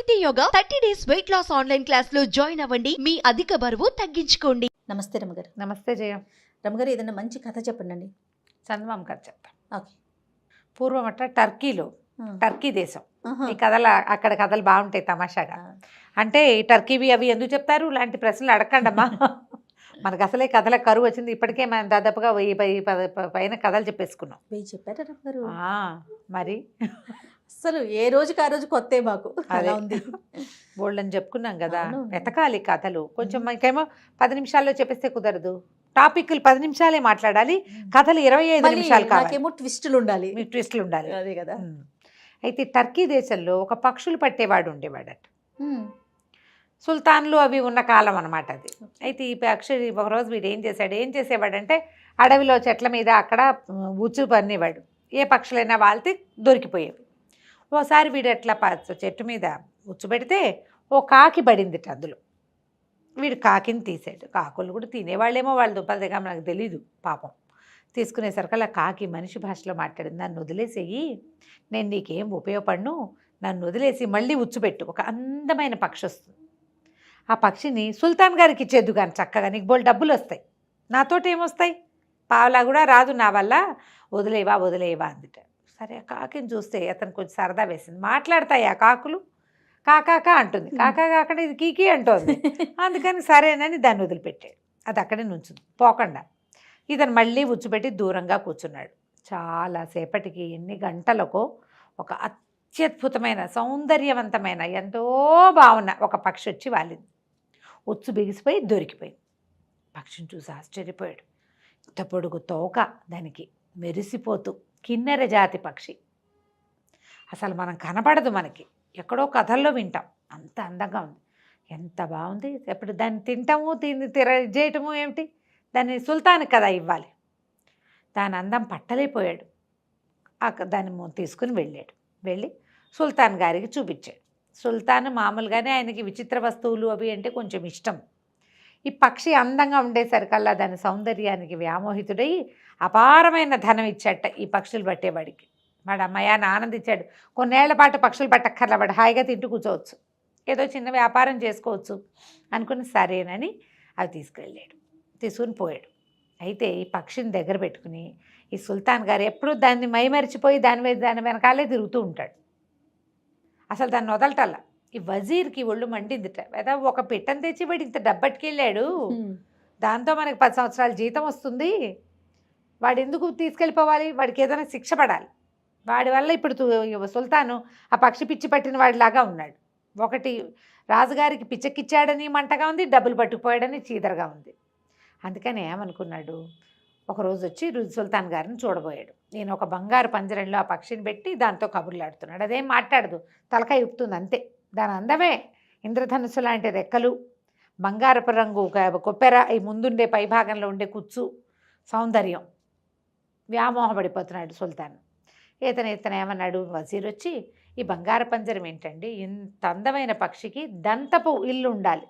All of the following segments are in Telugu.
Aditya yoga 30 days weight loss online class లో జాయిన్ అవ్వండి. మీ అధిక బరువు తగ్గించుకోండి. నమస్తే రమగారు. నమస్తే జయ. రమగారు, ఏదైనా మంచి కథ చెప్పండి. చందమామ కథ చెప్తాం. ఓకే. పూర్వం అట్లా టర్కీలో, టర్కీ దేశం, ఆహా. ఈ కథలు అక్కడ కథలు బాగుంటాయి తమాషాగా. అంటే ఈ టర్కీవి అవి ఎందుకు చెప్తారు లాంటి ప్రశ్నలు అడగండమ్మా. మనకు అసలే కథల కరువు వచ్చింది. ఇప్పటికే మనం దాదాపుగా 1000 పైన కథలు చెప్పేసుకున్నాం. చెప్పారా రమగారు? మరి అసలు ఏ రోజుకి ఆ రోజు కొత్త మాకు అలా ఉంది. బోల్డని చెప్పుకున్నాం కదా. అవును. వెతకాలి కథలు. కొంచెం మనకేమో 10 నిమిషాల్లో చెప్పేస్తే కుదరదు. టాపిక్లు 10 నిమిషాలే మాట్లాడాలి, కథలు 25 నిమిషాలు కావాలి. నాకేమో ట్విస్టులు ఉండాలి. మీ ట్విస్టులు ఉండాలి. అదే కదా. అయితే టర్కీ దేశంలో ఒక పక్షులు పట్టేవాడు ఉండేవాడట. సుల్తాన్లు అవి ఉన్న కాలం అనమాట అది. అయితే ఈ పక్షి ఒకరోజు వీడు ఏం చేసేవాడంటే అడవిలో చెట్ల మీద అక్కడ ఉచ్చు పన్నేవాడు. ఏ పక్షులైనా వాళ్తే దొరికిపోయేవి. ఓసారి వీడు ఎట్లా చెట్టు మీద ఉచ్చు పెడితే ఓ కాకి పడిందిట అందులో. వీడు కాకిని తీసాడు. కాకులు కూడా తినేవాళ్ళేమో, వాళ్ళు దుప్పదిగా మనకు తెలీదు పాపం. తీసుకునేసరికల్లా కాకి మనిషి భాషలో మాట్లాడింది, నన్ను వదిలేసేయి, నేను నీకేం ఉపయోగపడను, నన్ను వదిలేసి మళ్ళీ ఉచ్చుపెట్టు, ఒక అందమైన పక్షి వస్తుంది. ఆ పక్షిని సుల్తాన్ గారికి ఇచ్చేద్దు కానీ చక్కగా, నీకు బోల్ డబ్బులు వస్తాయి, నాతోటి ఏమొస్తాయి, పావలా కూడా రాదు నా వల్ల, వదిలేవా అందుట. సరే, కాకిని చూస్తే అతను కొంచెం సరదా వేసింది. మాట్లాడతాయి ఆ కాకులు, కాకాకా అంటుంది, కాకా కాకుండా ఇది కీకి అంటోంది. అందుకని సరేనని దాన్ని వదిలిపెట్టాడు. అది అక్కడే నుంచుంది పోకుండా. ఇతను మళ్ళీ ఉచ్చుపెట్టి దూరంగా కూర్చున్నాడు. చాలాసేపటికి, ఎన్ని గంటలకో, ఒక అత్యద్భుతమైన సౌందర్యవంతమైన ఎంతో బాగున్న ఒక పక్షి వచ్చి వాలింది. ఉచ్చు బిగిసిపోయి దొరికిపోయింది. పక్షిని చూసి ఆశ్చర్యపోయాడు. ఇంత పొడుగు తోక దానికి, మెరిసిపోతూ కిన్నెర జాతి పక్షి. అసలు మనం కనపడదు, మనకి ఎక్కడో కథల్లో వింటాం. అంత అందంగా ఉంది, ఎంత బాగుంది. ఎప్పుడు దాన్ని తింటాము, చేయటము ఏమిటి, దాన్ని సుల్తాన్కి కదా ఇవ్వాలి. దాని అందం పట్టలేకపోయాడు. దాన్ని తీసుకుని వెళ్ళి సుల్తాన్ గారికి చూపించాడు. సుల్తాన్ మామూలుగానే ఆయనకి విచిత్ర వస్తువులు అవి అంటే కొంచెం ఇష్టం. ఈ పక్షి అందంగా ఉండేసరికల్లా దాని సౌందర్యానికి వ్యామోహితుడై అపారమైన ధనం ఇచ్చాట ఈ పక్షులు పట్టేవాడికి. వాడు అమ్మయాన్ని ఆనందించాడు. కొన్నేళ్ల పాటు పక్షులు పట్టక్కర్లా, వాడు హాయిగా తింటూ కూర్చోవచ్చు, ఏదో చిన్న వ్యాపారం చేసుకోవచ్చు అనుకుని సరేనని అవి తీసుకుని పోయాడు. అయితే ఈ పక్షిని దగ్గర పెట్టుకుని ఈ సుల్తాన్ గారు ఎప్పుడూ దాన్ని మైమరిచిపోయి దాని వెనకాలే తిరుగుతూ ఉంటాడు. అసలు దాన్ని వదలటల్లా. ఈ వజీర్కి ఒళ్ళు మండిందిట. లేదా ఒక పిట్టను తెచ్చి వాడు ఇంత డబ్బట్టుకెళ్ళాడు, దాంతో మనకి 10 సంవత్సరాల జీతం వస్తుంది, వాడు ఎందుకు తీసుకెళ్ళిపోవాలి, వాడికి ఏదైనా శిక్ష పడాలి. వాడి వల్ల ఇప్పుడు సుల్తాను ఆ పక్షి పిచ్చి పట్టిన వాడిలాగా ఉన్నాడు. ఒకటి రాజుగారికి పిచ్చెక్కిచ్చాడని మంటగా ఉంది, డబ్బులు పట్టుకుపోయాడని చీదరగా ఉంది. అందుకని ఏమనుకున్నాడు, ఒకరోజు వచ్చి సుల్తాన్ గారిని చూడబోయాడు. నేను ఒక బంగారు పంజరంలో ఆ పక్షిని పెట్టి దాంతో కబుర్లాడుతున్నాడు. అదేం మాట్లాడదు, తలకాయ ఊపుతుంది అంతే. దాని అందమే ఇంద్రధనుస్సు లాంటి రెక్కలు, బంగారపు రంగు కొప్పెర, ఈ ముందుండే పైభాగంలో ఉండే కుచ్చు సౌందర్యం. వ్యామోహపడిపోతున్నాడు సుల్తాన్. ఇతను ఏమన్నాడు, వజీర్ వచ్చి, ఈ బంగారు పంజరం ఏంటండి, ఇంత అందమైన పక్షికి దంతపు ఇల్లు ఉండాలి,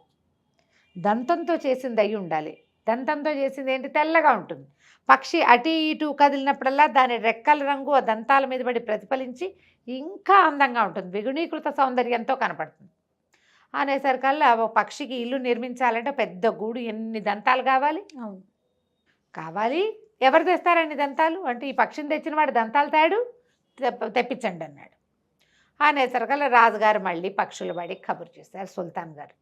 దంతంతో చేసింది అయి ఉండాలి. దంతంతో చేసింది ఏంటి, తెల్లగా ఉంటుంది. పక్షి అటు ఇటు కదిలినప్పుడల్లా దాని రెక్కల రంగు ఆ దంతాల మీద పడి ప్రతిఫలించి ఇంకా అందంగా ఉంటుంది, ద్విగుణీకృత సౌందర్యంతో కనపడుతుంది. అనేసరికల్లా ఒక పక్షికి ఇల్లు నిర్మించాలంటే పెద్ద గూడు, ఎన్ని దంతాలు కావాలి. కావాలి, ఎవరు తెస్తారని దంతాలు అంటే, ఈ పక్షిని తెచ్చిన వాడు దంతాలు తేడు, తెప్పించండి అన్నాడు. అనేసరికల్లా రాజుగారు మళ్ళీ పక్షుల వాడికి కబురు చేశారు. సుల్తాన్ గారు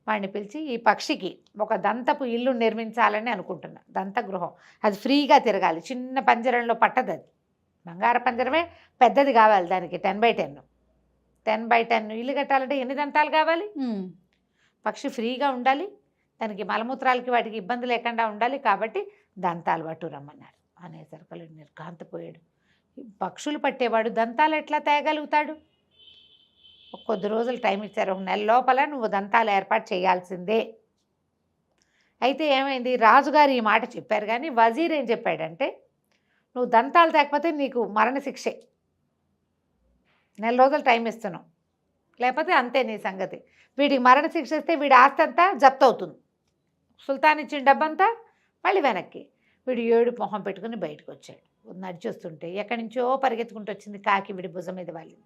వాడిని పిలిచి, ఈ పక్షికి ఒక దంతపు ఇల్లు నిర్మించాలని అనుకుంటున్నా, దంత గృహం, అది ఫ్రీగా తిరగాలి, చిన్న పంజరంలో పట్టదు, అది బంగారు పంజరమే, పెద్దది కావాలి, దానికి 10x10 ఇల్లు కట్టాలంటే ఎన్ని దంతాలు కావాలి. పక్షి ఫ్రీగా ఉండాలి, దానికి మలమూత్రాలకి వాటికి ఇబ్బంది లేకుండా ఉండాలి, కాబట్టి దంతాలు పట్టు రమ్మన్నారు. అనేసరికి నిర్ఘాంతపోయాడు. పక్షులు పట్టేవాడు దంతాలు ఎట్లా తేగలుగుతాడు? కొద్ది రోజులు టైం ఇచ్చారు, 1 నెల లోపల నువ్వు దంతాలు ఏర్పాటు చేయాల్సిందే. అయితే ఏమైంది, రాజుగారు ఈ మాట చెప్పారు, కానీ వజీర్ ఏం చెప్పాడంటే, నువ్వు దంతాలు తేకపోతే నీకు మరణశిక్షే, 1 నెల రోజులు టైం ఇస్తున్నావు, లేకపోతే అంతే నీ సంగతి. వీడికి మరణశిక్ష ఇస్తే వీడి ఆస్తి అంతా జప్తు అవుతుంది, సుల్తాన్ ఇచ్చిన డబ్బంతా మళ్ళీ వెనక్కి. వీడు ఏడు మొహం పెట్టుకుని బయటకు వచ్చాడు. నడిచొస్తుంటే ఎక్కడి నుంచో పరిగెత్తుకుంటూ వచ్చింది కాకి, వీడి భుజం మీద వాళ్ళింది.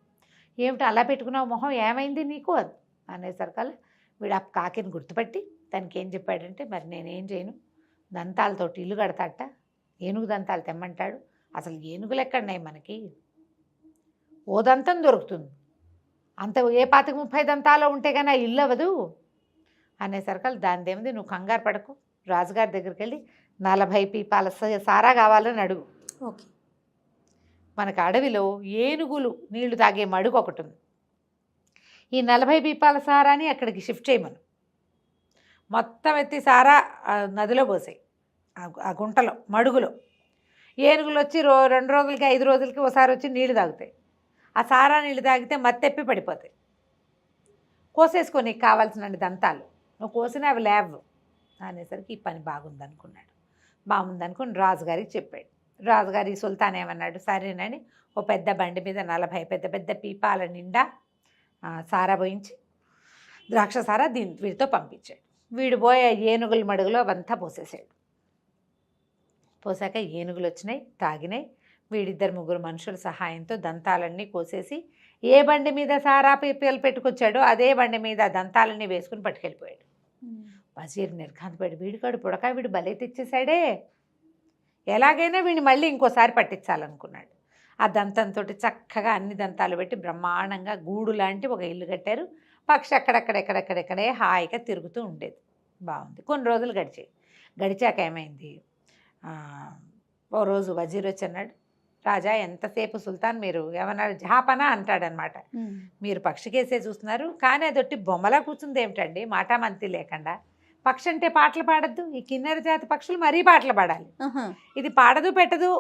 ఏమిటి అలా పెట్టుకున్నావు మొహం, ఏమైంది నీకు అది అనేసరికల్లా వీడు ఆ కాకిని గుర్తుపట్టి తనకి ఏం చెప్పాడంటే, మరి నేనేం చేయను, దంతాలతోటి ఇల్లు కడతాట, ఏనుగు దంతాలు తెమ్మంటాడు, అసలు ఏనుగులు ఎక్కడున్నాయి మనకి, ఓ దంతం దొరుకుతుంది, అంత ఏ 25-30 దంతాలో ఉంటే కానీ ఆ ఇల్లు అవ్వదు అనేసరికల్ దానిదేముంది, నువ్వు కంగారు పడకు, రాజుగారి దగ్గరికి వెళ్ళి 40 పీపాల సారా కావాలని అడుగు. ఓకే. మనకు అడవిలో ఏనుగులు నీళ్లు తాగే మడుగు ఒకటి ఉంది, ఈ 40 పీపాల సారాని అక్కడికి షిఫ్ట్ చేయమను, మొత్తం ఎత్తి సారా ఆ నదిలో పోసాయి, ఆ గుంటలో మడుగులో. ఏనుగులు వచ్చి 2 రోజులకి 5 రోజులకి ఒకసారి వచ్చి నీళ్లు తాగుతాయి, ఆ సారా నీళ్ళు తాగితే మత్తెప్పి పడిపోతాయి, కోసేసుకో నీకు కావాల్సిన దంతాలు, నువ్వు కోసిన అవి లేవు అనేసరికి ఈ పని బాగుందనుకుని రాజుగారికి చెప్పాడు. రాజుగారి సుల్తాన్ ఏమన్నాడు, సరేనని ఓ పెద్ద బండి మీద 40 పెద్ద పెద్ద పీపాల నిండా సారా పోయించి ద్రాక్ష సారా వీడితో పంపించాడు. వీడు పోయే ఏనుగుల మడుగులో అవంతా పోసేసాడు. పోసాక ఏనుగులు వచ్చినాయి, తాగినాయి. వీడిద్దరు ముగ్గురు మనుషుల సహాయంతో దంతాలన్నీ కోసేసి ఏ బండి మీద సారా పీపీలు పెట్టుకొచ్చాడో అదే బండి మీద దంతాలన్నీ వేసుకుని పట్టుకెళ్ళిపోయాడు. వజీర్ నిర్ఘాంతపడి, వీడికాడు పుడక, వీడు బలే తెచ్చేశాడే, ఎలాగైనా వీడిని మళ్ళీ ఇంకోసారి పట్టించాలనుకున్నాడు. ఆ దంతంతో చక్కగా అన్ని దంతాలు పెట్టి బ్రహ్మాండంగా గూడు లాంటి ఒక ఇల్లు కట్టారు. పక్షి అక్కడెక్కడెక్కడే హాయిగా తిరుగుతూ ఉండేది. బాగుంది. కొన్ని రోజులు గడిచాక ఏమైంది, ఓ రోజు వజీర్ వచ్చి అన్నాడు, రాజా ఎంతసేపు సుల్తాన్ మీరు ఏమన్నారు, జహాపనా అంటాడనమాట, మీరు పక్షికేసే చూస్తున్నారు కానీ అదొట్టి బొమ్మలా కూర్చుంది ఏమిటండి, మాటామంతి లేకుండా, పక్షి అంటే పాటలు పాడద్దు, ఈ కిన్నెర జాతి పక్షులు మరీ పాటలు పాడాలి, ఇది పాడదు పెట్టదు,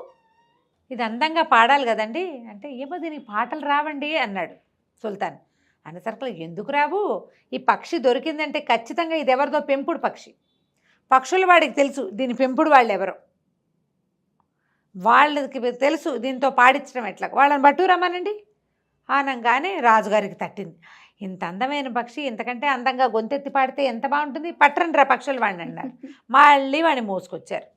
ఇది అందంగా పాడాలి కదండి అంటే, ఏమో దీనికి పాటలు రావండి అన్నాడు సుల్తాన్. అనేసరికి ఎందుకు రావు, ఈ పక్షి దొరికిందంటే ఖచ్చితంగా ఇది ఎవరిదో పెంపుడు పక్షి, పక్షుల వాడికి తెలుసు దీని పెంపుడు వాళ్ళు ఎవరో, వాళ్ళకి తెలుసు దీంతో పాడించడం ఎట్లా, వాళ్ళని పట్టుకురమ్మనండి అనగానే రాజుగారికి తట్టింది. ఇంత అందమైన పక్షి ఇంతకంటే అందంగా గొంతెత్తి పాడితే ఎంత బాగుంటుంది, పట్టరండి రా పక్షులు వాడిని అన్నారు. మళ్ళీ వాడిని మోసుకొచ్చారు.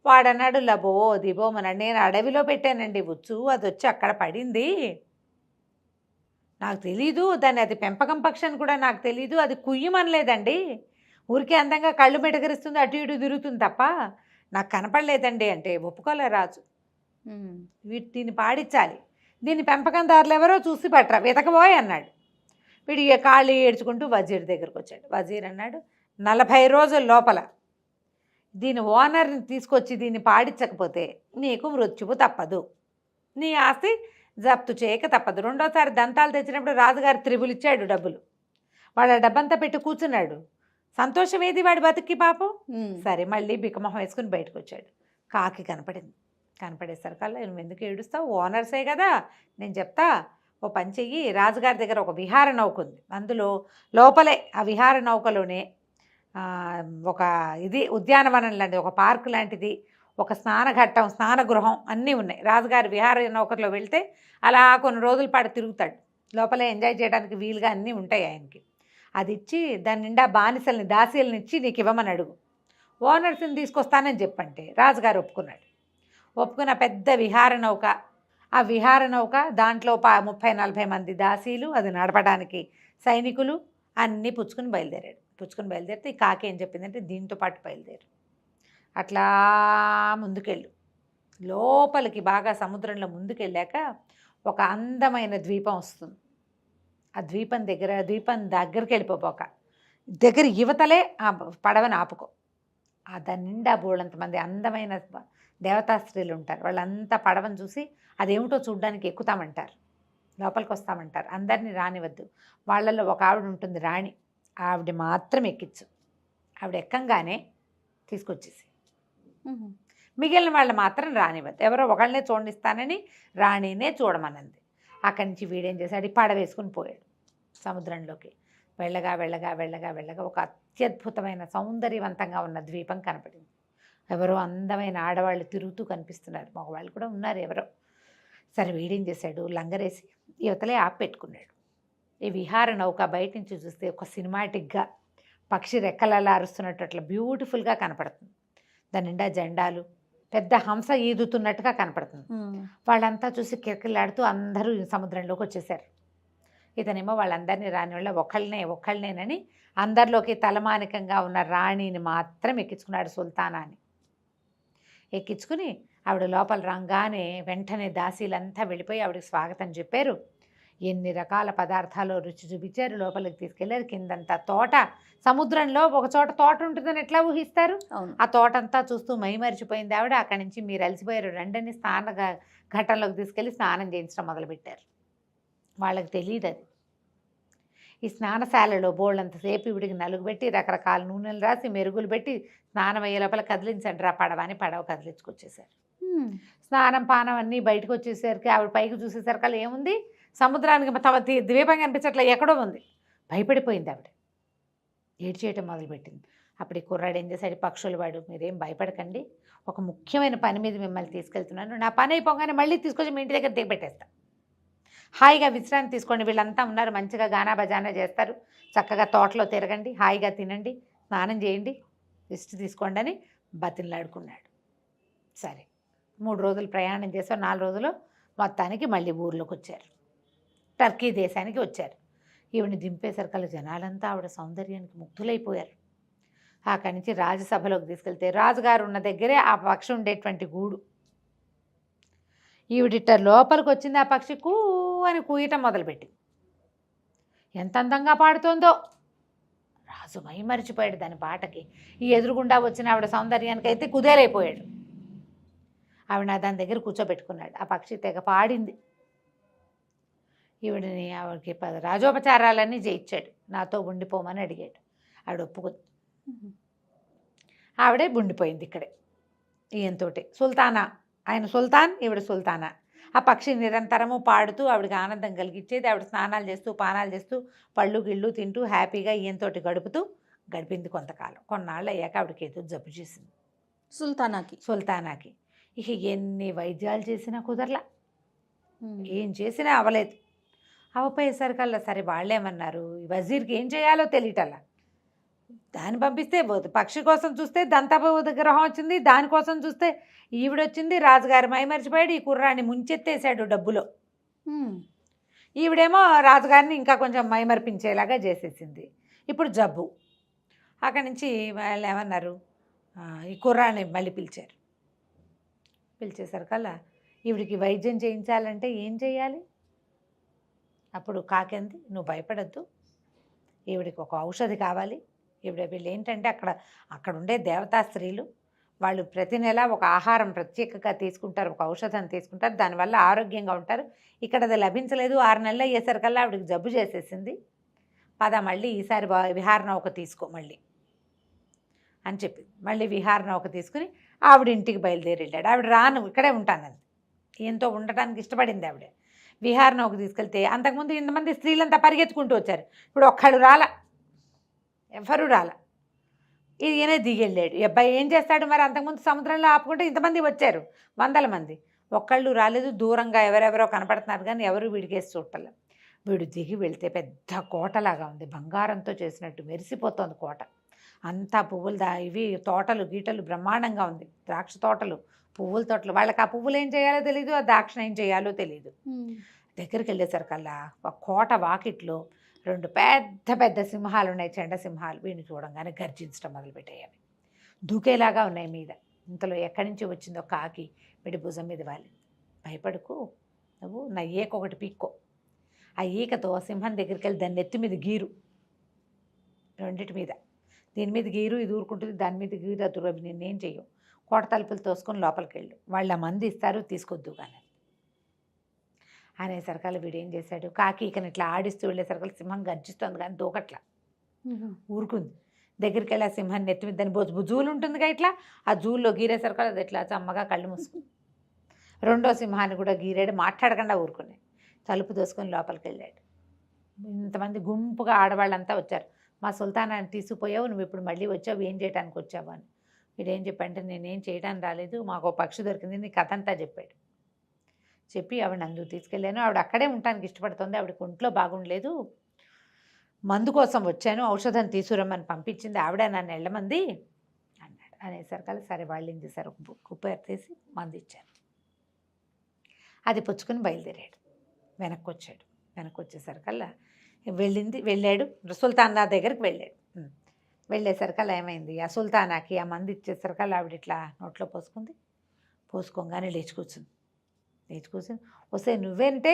వాడన్నాడు, లబో దిబో నేను అడవిలో పెట్టానండి ఉచ్చు, అది వచ్చి అక్కడ పడింది, నాకు తెలీదు, దాన్ని అది పెంపకం పక్షి అని కూడా నాకు తెలీదు, అది కుయ్యమనలేదండి, ఊరికే అందంగా కళ్ళు మెటకరిస్తుంది, అటు ఇటు తిరుగుతుంది తప్ప నాకు కనపడలేదండి అంటే ఒప్పుకోలే రాజు. దీన్ని పాడించాలి, దీన్ని పెంపకందారులు ఎవరో చూసి పట్టరా, వెతకబోయ్ అన్నాడు. వీడు కాళ్ళు ఏడ్చుకుంటూ వజీర్ దగ్గరకు వచ్చాడు. వజీర్ అన్నాడు, 40 రోజుల లోపల దీని ఓనర్ని తీసుకొచ్చి దీన్ని పాడించకపోతే నీకు మృత్యువు తప్పదు, నీ ఆస్తి జప్తు చేయక తప్పదు. రెండోసారి దంతాలు తెచ్చినప్పుడు రాజుగారు త్రిబులు ఇచ్చాడు డబ్బులు, వాడు డబ్బంతా పెట్టి కూర్చున్నాడు. సంతోషం ఏది వాడి బతికి పాపం. సరే మళ్ళీ బిక్కమొహం వేసుకుని బయటకు వచ్చాడు. కాకి కనపడింది. కనపడేసరికల్లా నువ్వు ఎందుకు ఏడుస్తావు, ఓనర్సే కదా, నేను చెప్తా, ఓ పని చెయ్యి, రాజుగారి దగ్గర ఒక విహార నౌక ఉంది, అందులో లోపలే ఆ విహార నౌకలోనే ఒక ఉద్యానవనం లాంటిది, ఒక పార్కు లాంటిది, ఒక స్నానఘట్టం, స్నానగృహం అన్నీ ఉన్నాయి. రాజుగారి విహార నౌకలో వెళ్తే అలా కొన్ని రోజుల పాటు తిరుగుతాడు, లోపలే ఎంజాయ్ చేయడానికి వీలుగా అన్నీ ఉంటాయి ఆయనకి. అది ఇచ్చి దాని నిండా బానిసల్ని దాసీలను ఇచ్చి నీకు ఇవ్వమని అడుగు, ఓనర్స్ని తీసుకొస్తానని చెప్పంటే రాజుగారు ఒప్పుకున్నాడు. ఒప్పుకున్న పెద్ద విహార నౌక, ఆ విహార నౌక దాంట్లో 30-40 మంది దాసీలు, అది నడపడానికి సైనికులు అన్నీ పుచ్చుకుని బయలుదేరితే ఈ కాకి ఏం చెప్పిందంటే, దీంతో పాటు బయలుదేరు, అట్లా ముందుకెళ్ళు, లోపలికి బాగా సముద్రంలో ముందుకెళ్ళాక ఒక అందమైన ద్వీపం వస్తుంది. ఆ ద్వీపం దగ్గరికి వెళ్ళిపోక దగ్గర యువతలే ఆ పడవని ఆపుకో, దాని నిండా బోళ్ళంతమంది అందమైన దేవతా స్త్రీలు ఉంటారు, వాళ్ళంతా పడవని చూసి అదేమిటో చూడ్డానికి ఎక్కుతామంటారు, లోపలికి వస్తామంటారు, అందరినీ రానివద్దు, వాళ్ళల్లో ఒక ఆవిడ ఉంటుంది రాణి, ఆవిడ మాత్రం ఎక్కించు, ఆవిడ ఎక్కంగానే తీసుకొచ్చేసి, మిగిలిన వాళ్ళు మాత్రం రానివద్దు, ఎవరో ఒకళ్ళనే చూడనిస్తానని రాణినే చూడమన్నది. అక్కడి నుంచి వీడేం చేశాడు, పడవేసుకుని పోయాడు సముద్రంలోకి. వెళ్ళగా ఒక అత్యద్భుతమైన సౌందర్యవంతంగా ఉన్న ద్వీపం కనపడింది. ఎవరో అందమైన ఆడవాళ్ళు తిరుగుతూ కనిపిస్తున్నారు, మగవాళ్ళు కూడా ఉన్నారు ఎవరో. సరే వీడేం చేశాడు, లంగరేసి యువతలే పెట్టుకున్నాడు. ఈ విహార నౌక బయట నుంచి చూస్తే ఒక సినిమాటిక్గా పక్షి రెక్కలలా అరుస్తున్నట్టు అట్లా బ్యూటిఫుల్గా కనపడుతుంది. దాని నిండా జెండాలు, పెద్ద హంస ఈదుతున్నట్టుగా కనపడుతుంది. వాళ్ళంతా చూసి కిరకిలాడుతూ అందరూ సముద్రంలోకి వచ్చేసారు. ఇతనేమో వాళ్ళందరినీ రాని వాళ్ళ ఒక్కళ్ళనేనని అందరిలోకి తలమానికంగా ఉన్న రాణిని మాత్రం ఎక్కించుకున్నాడు సుల్తానాని. ఎక్కించుకుని ఆవిడ లోపల రాగానే వెంటనే దాసీలంతా వెళ్ళిపోయి ఆవిడకి స్వాగతం చెప్పారు. ఎన్ని రకాల పదార్థాలు రుచి చూపించారు. లోపలికి తీసుకెళ్లారు. కిందంతా తోట, సముద్రంలో ఒక చోట తోట ఉంటుందని ఎట్లా ఊహిస్తారు? ఆ తోటంతా చూస్తూ మైమరిచిపోయింది ఆవిడ. అక్కడి నుంచి మీరు అలసిపోయారు రండని ఘట్టంలోకి తీసుకెళ్ళి స్నానం చేయించడం మొదలుపెట్టారు. వాళ్ళకి తెలియదు అది. ఈ స్నానశాలలో బోళ్ళంతసేపు ఇవిడికి నలుగు పెట్టి రకరకాల నూనెలు రాసి మెరుగులు పెట్టి స్నానం అయ్యే లోపల కదిలించండి రా పడవ అని పడవ కదిలించుకొచ్చేసారు. స్నానం పానం అన్నీ బయటకు వచ్చేసరికి ఆవిడ పైకి చూసేసరికి అలా ఏముంది, సముద్రానికి ద్వీపం కనిపించట్లే ఎక్కడో ఉంది. భయపడిపోయింది ఆవిడ. ఏడ్చేయటం మొదలుపెట్టింది. అప్పుడు ఈ కుర్రాడు ఏం చేశాడు, పక్షులు వాడు, మీరేం భయపడకండి, ఒక ముఖ్యమైన పని మీద మిమ్మల్ని తీసుకెళ్తున్నాను, నా పని అయిపోగానే మళ్ళీ తీసుకొచ్చి మీ ఇంటి దగ్గర దిగబెట్టేస్తా, హాయిగా విశ్రాంతి తీసుకోండి, వీళ్ళంతా ఉన్నారు మంచిగా గానా బజానా చేస్తారు, చక్కగా తోటలో తిరగండి, హాయిగా తినండి, స్నానం చేయండి, రెస్ట్ తీసుకోండి అని బతిలాడుకున్నాడు. సరే 3 రోజులు ప్రయాణం చేసాం. 4 రోజులు మొత్తానికి మళ్ళీ ఊర్లోకి వచ్చారు. టర్కీ దేశానికి వచ్చారు. ఈవిని దింపేసరికల్లా జనాలంతా ఆవిడ సౌందర్యానికి ముగ్ధులైపోయారు. అక్కడి నుంచి రాజసభలోకి తీసుకెళ్తే రాజుగారు ఉన్న దగ్గరే ఆ పక్షి ఉండేటువంటి గూడు. ఈవిడిట లోపలికి వచ్చింది. ఆ పక్షి కూ అని కూయటం మొదలుపెట్టింది. ఎంత అందంగా పాడుతోందో. రాజు మైమరిచిపోయాడు దాని పాటకి. ఈ ఎదురుగుండా వచ్చిన ఆవిడ సౌందర్యానికి అయితే కుదేలైపోయాడు. ఆవిడ దాని దగ్గర కూర్చోబెట్టుకున్నాడు. ఆ పక్షి తెగ పాడింది. ఈవిడిని ఆవిడకి రాజోపచారాలన్నీ చేయించాడు. నాతో ఉండిపోమని అడిగాడు. ఆవిడ ఒప్పుకుంది. ఆవిడే ఉండిపోయింది ఇక్కడే ఈయనతోటి. సుల్తానా, ఆయన సుల్తాన్, ఈవిడ సుల్తానా. ఆ పక్షి నిరంతరము పాడుతూ ఆవిడకి ఆనందం కలిగించేది. ఆవిడ స్నానాలు చేస్తూ పానాలు చేస్తూ పళ్ళు గిళ్ళు తింటూ హ్యాపీగా ఈయనతోటి గడిపింది కొంతకాలం. కొన్నాళ్ళు అయ్యాక ఆవిడకి ఏదో జబ్బు చేసింది సుల్తానాకి. ఇక ఎన్ని వైద్యాలు చేసినా కుదరలా, ఏం చేసినా అవ్వలేదు. అవ్వపోయేసరికల్లా సరే వాళ్ళేమన్నారు, వజీర్కి ఏం చేయాలో తెలియటల్లా. దాన్ని పంపిస్తే పక్షి కోసం చూస్తే దంతగ్రహం వచ్చింది, దానికోసం చూస్తే ఈవిడొచ్చింది. రాజుగారి మైమరిచిపోయాడు. ఈ కుర్రాన్ని ముంచెత్తేసాడు డబ్బులో. ఈవిడేమో రాజుగారిని ఇంకా కొంచెం మైమరిపించేలాగా చేసేసింది. ఇప్పుడు జబ్బు. అక్కడి నుంచి వాళ్ళు ఏమన్నారు, ఈ కుర్రాన్ని మళ్ళీ పిలిచారు. పిలిచేసరికల్లా ఈవిడికి వైద్యం చేయించాలంటే ఏం చేయాలి? అప్పుడు కాకింది, నువ్వు భయపడద్దు, ఈవిడికి ఒక ఔషధి కావాలి. వీళ్ళు ఏంటంటే అక్కడ ఉండే దేవతా స్త్రీలు వాళ్ళు ప్రతి నెల ఒక ఆహారం ప్రత్యేకంగా తీసుకుంటారు, ఒక ఔషధం తీసుకుంటారు, దానివల్ల ఆరోగ్యంగా ఉంటారు. ఇక్కడ అది లభించలేదు. 6 నెలలు అయ్యేసరికల్లా ఆవిడకి జబ్బు చేసేసింది. పద మళ్ళీ ఈసారి విహార నౌక తీసుకో మళ్ళీ అని చెప్పి మళ్ళీ విహార నౌక తీసుకుని ఆవిడ ఇంటికి బయలుదేరి వెళ్ళాడు. ఆవిడ రాను ఇక్కడే ఉంటానంది. ఈయనతో ఉండటానికి ఇష్టపడింది ఆవిడ. విహార నౌక తీసుకెళ్తే అంతకుముందు ఇంతమంది స్త్రీలంతా పరిగెత్తుకుంటూ వచ్చారు. ఇప్పుడు ఒక్కళ్ళు రాల, ఎవరు రాల. ఈయనే దిగెళ్ళాడు. అబ్బాయి ఏం చేస్తాడు మరి? అంతకుముందు సముద్రంలో ఆపుకుంటే ఇంతమంది వచ్చారు, 100 మంది. ఒక్కళ్ళు రాలేదు. దూరంగా ఎవరెవరో కనపడుతున్నారు కానీ ఎవరు వీడికేసి చూడలే. వీడు దిగి వెళ్తే పెద్ద కోటలాగా ఉంది, బంగారంతో చేసినట్టు మెరిసిపోతుంది కోట అంతా. పువ్వులు ఇవి తోటలు గీటలు బ్రహ్మాండంగా ఉంది. ద్రాక్ష తోటలు, పువ్వుల తోటలు. వాళ్ళకి ఆ పువ్వులు ఏం చేయాలో తెలియదు, ఆ ద్రాక్ష ఏం చేయాలో తెలియదు. దగ్గరికి వెళ్ళేసరికల్లా ఒక కోట వాకిట్లో 2 పెద్ద పెద్ద సింహాలు ఉన్నాయి, చెండ సింహాలు. వీడిని చూడంగానే గర్జించడం మొదలుపెట్టాయి. అవి దూకేలాగా ఉన్నాయి మీద. ఇంతలో ఎక్కడి నుంచి వచ్చిందో కాకి వీడి భుజం మీద వాలింది. భయపడుకు, నువ్వు నా ఈకొకటి పీక్కో. ఆ ఈకతో సింహం దగ్గరికి వెళ్ళి దాని నెత్తి మీద గీరు, రెండింటి మీద. దీని మీద గీరు, ఇది ఊరుకుంటుంది, దాని మీద గీరు, అది నేనేం చెయ్యవు. కోట తలుపులు తోసుకొని లోపలికి వెళ్ళు, వాళ్ళ మంది ఇస్తారు, తీసుకొద్దు కానీ అనేసరికల్లా వీడు ఏం చేశాడు, కాకి ఈకని ఇట్లా ఆడిస్తూ వెళ్ళేసరికల్లా సింహం గర్జిస్తుంది కానీ దూకట్లా, ఊరుకుంది. దగ్గరికి వెళ్ళి ఆ సింహాన్ని నెత్తి మీద దాని జూలు ఉంటుందిగా ఇట్లా, ఆ జూల్లో గీరేసరికల్లా అది ఇట్లా చమ్మగా కళ్ళు మూసుకుంది. రెండో సింహాన్ని కూడా గీరాడు, మాట్లాడకుండా ఊరుకునే. తలుపు దోసుకొని లోపలికి వెళ్ళాడు. ఇంతమంది గుంపుగా ఆడవాళ్ళంతా వచ్చారు. మా సుల్తానాన్ని తీసుకుపోయావు, నువ్వు ఇప్పుడు మళ్ళీ వచ్చావు, ఏం చేయడానికి వచ్చావు అని. వీడేం చెప్పంటే నేనేం చేయడానికి రాలేదు, మాకు పక్షి దొరికింది, నీ కథ అంతా చెప్పాడు. చెప్పి ఆవిడ అందుకు తీసుకెళ్ళాను. ఆవిడ అక్కడే ఉండటానికి ఇష్టపడుతుంది, ఆవిడకి ఒంట్లో బాగుండలేదు, మందు కోసం వచ్చాను, ఔషధం తీసుకురమ్మని పంపించింది ఆవిడ, నన్ను వెళ్ళమంది అన్నాడు. అనేసరికల్లా సరే వాళ్ళు ఏం చేశారు, ఒక కుప్ప తీసి మందు ఇచ్చారు. అది పుచ్చుకొని బయలుదేరాడు. వెనక్కి వచ్చాడు. వెనక్కి వచ్చేసరికల్లా వెళ్ళాడు సుల్తానా దగ్గరికి వెళ్ళాడు. వెళ్ళేసరికల్లా ఏమైంది, ఆ సుల్తానాకి ఆ మంది ఇచ్చేసరికల్లా ఆవిడ ఇట్లా నోట్లో పోసుకోగానే లేచి కూర్చుంది. వస్తే నువ్వేంటే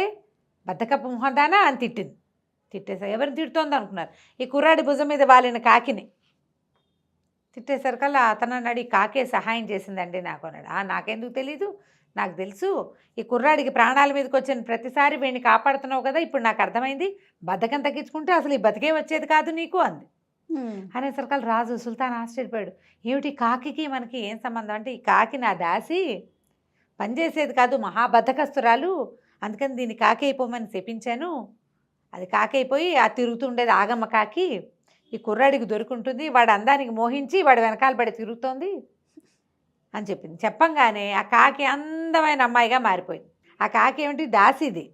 బద్దకప్పు మొహందానా అని తిట్టేసా. ఎవరిని తిడుతోంది అనుకున్నారు, ఈ కుర్రాడి భుజం మీద వాలిన కాకిని. తిట్టేసరికల్లా అతను అన్నాడు, ఈ కాకే సహాయం చేసిందండి నాకు అన్నాడు. నాకెందుకు తెలీదు, నాకు తెలుసు, ఈ కుర్రాడికి ప్రాణాల మీదకి వచ్చిన ప్రతిసారి వీడిని కాపాడుతున్నావు కదా, ఇప్పుడు నాకు అర్థమైంది, బద్ధకం తగ్గించుకుంటే అసలు ఈ బతికే వచ్చేది కాదు నీకు అంది. అనేసరికల్లా రాజు సుల్తాన్ ఆశ్చర్యపోయాడు. ఏమిటి కాకి మనకి ఏం సంబంధం అంటే, ఈ కాకి నా దాసి, పనిచేసేది కాదు, మహాబద్ధకస్తురాలు, అందుకని దీన్ని కాకి అయిపోమని చెప్పించాను. అది కాకి అయిపోయి ఆ తిరుగుతుండేది ఆగమ్మ కాకి, ఈ కుర్రాడికి దొరుకుంటుంది, వాడు అందానికి మోహించి వాడు వెనకాల పడి తిరుగుతోంది అని చెప్పింది. చెప్పంగానే ఆ కాకి అందమైన అమ్మాయిగా మారిపోయింది. ఆ కాకి ఏమిటి, దాసిది.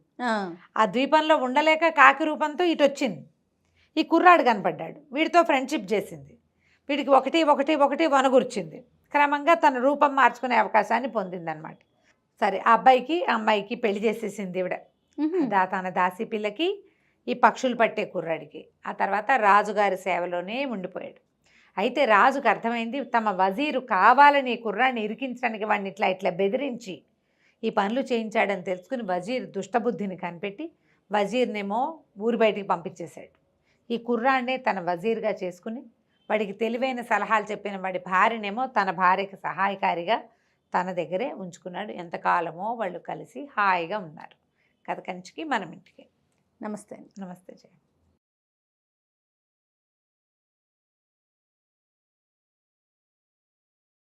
ఆ ద్వీపంలో ఉండలేక కాకి రూపంతో ఇటు వచ్చింది. ఈ కుర్రాడు కనపడ్డాడు, వీడితో ఫ్రెండ్షిప్ చేసింది, వీడికి ఒకటి వనగుర్చింది. క్రమంగా తన రూపం మార్చుకునే అవకాశాన్ని పొందిందనమాట. సరే, ఆ అమ్మాయికి పెళ్లి చేసేసింది ఈవిడ, తన దాసి పిల్లకి, ఈ పక్షులు పట్టే కుర్రాడికి. ఆ తర్వాత రాజుగారి సేవలోనే ఉండిపోయాడు. అయితే రాజుకు అర్థమైంది, తమ వజీరు కావాలని ఈ కుర్రాడిని ఇరికించడానికి వాడిని ఇట్లా బెదిరించి ఈ పనులు చేయించాడని తెలుసుకుని వజీర్ దుష్టబుద్ధిని కనిపెట్టి వజీర్నేమో ఊరి బయటికి పంపించేశాడు. ఈ కుర్రాడినే తన వజీర్గా చేసుకుని వాడికి తెలివైన సలహాలు చెప్పిన వాడి భార్యనేమో తన భార్యకి సహాయకారిగా తన దగ్గరే ఉంచుకున్నాడు. ఎంతకాలమో వాళ్ళు కలిసి హాయిగా ఉన్నారు. కథ కంచికి మనం ఇంటికి. నమస్తే. నమస్తే జయ.